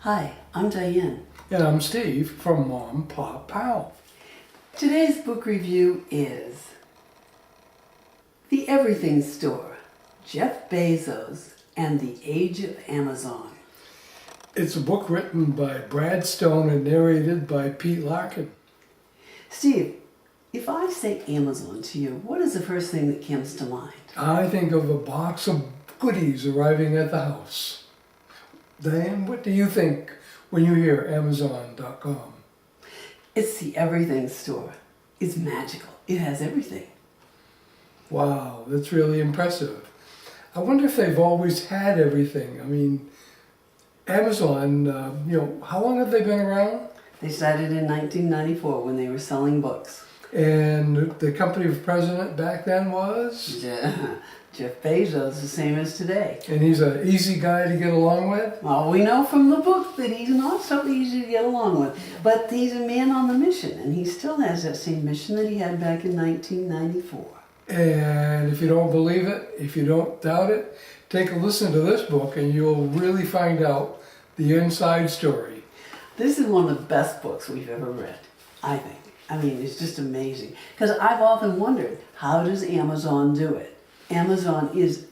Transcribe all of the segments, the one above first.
Hi, I'm Diane. And I'm Steve from Pop Pow. Today's book review is The Everything Store, Jeff Bezos and the Age of Amazon. It's a book written by Brad Stone and narrated by Pete-Larkin. Steve, if I say Amazon to you, what is the first thing that comes to mind? I think of a box of goodies arriving at the house. Diane, what do you think when you hear Amazon.com? It's the everything store. It's magical. It has everything. Wow, that's really impressive. I wonder if they've always had everything. I mean, Amazon, how long have they been around? They started in 1994 when they were selling books. And the company president back then was? Jeff Bezos, the same as today. And he's an easy guy to get along with? Well, we know from the book that he's not so easy to get along with. But he's a man on the mission, and he still has that same mission that he had back in 1994. And if you don't believe it, if you don't doubt it, take a listen to this book and you'll really find out the inside story. This is one of the best books we've ever read, I think. I mean, it's just amazing. Because I've often wondered, how does Amazon do it? Amazon is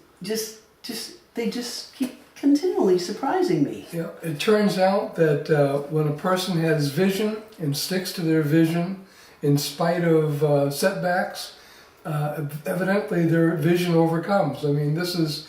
they just keep continually surprising me. Yeah, it turns out that when a person has vision and sticks to their vision in spite of setbacks, evidently their vision overcomes. I mean, this is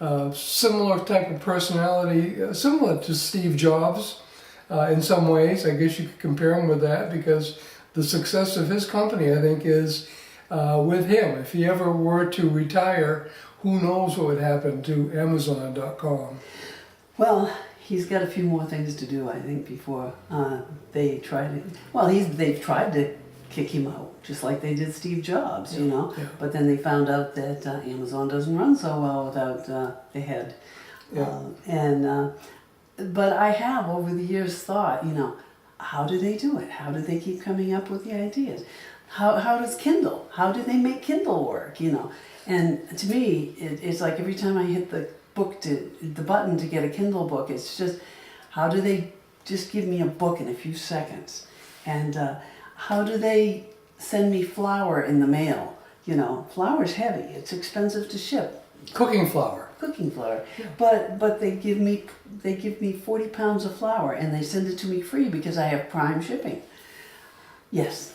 a similar type of personality, similar to Steve Jobs in some ways. I guess you could compare him with that because the success of his company, I think, is with him. If he ever were to retire, who knows what would happen to Amazon.com. Well, he's got a few more things to do, I think, before they try to... Well, they've tried to kick him out, just like they did Steve Jobs, you know. Yeah. But then they found out that Amazon doesn't run so well without the head. Yeah. But I have, over the years, thought, how do they do it? How do they keep coming up with the ideas? How does Kindle? How do they make Kindle work? And to me, it's like every time I hit the button to get a Kindle book, it's just, how do they just give me a book in a few seconds? And how do they send me flour in the mail? Flour's heavy. It's expensive to ship. Cooking flour. Cooking flour. Yeah. But they give me 40 pounds of flour and they send it to me free because I have Prime shipping. Yes,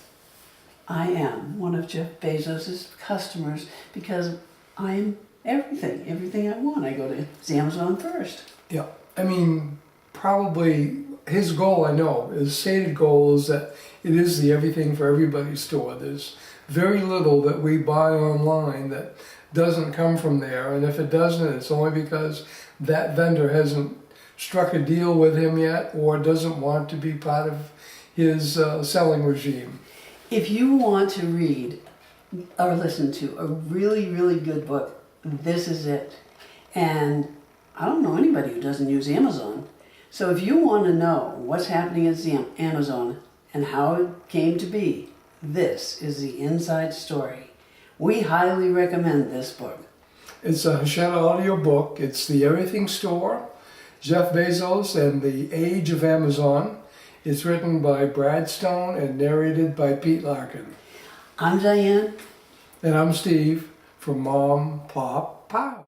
I am one of Jeff Bezos' customers because I'm everything I want. I go to Amazon first. Yeah, I mean, probably his goal, I know, his stated goal is that it is the everything for everybody store. There's very little that we buy online that doesn't come from there, and if it doesn't, it's only because that vendor hasn't struck a deal with him yet or doesn't want to be part of his selling regime. If you want to read or listen to a really, really good book, this is it. And I don't know anybody who doesn't use Amazon. So if you want to know what's happening at Amazon and how it came to be, this is the inside story. We highly recommend this book. It's a Hachette audio book. It's The Everything Store, Jeff Bezos and the Age of Amazon. It's written by Brad Stone and narrated by Pete-Larkin. I'm Diane. And I'm Steve from Pop Pow.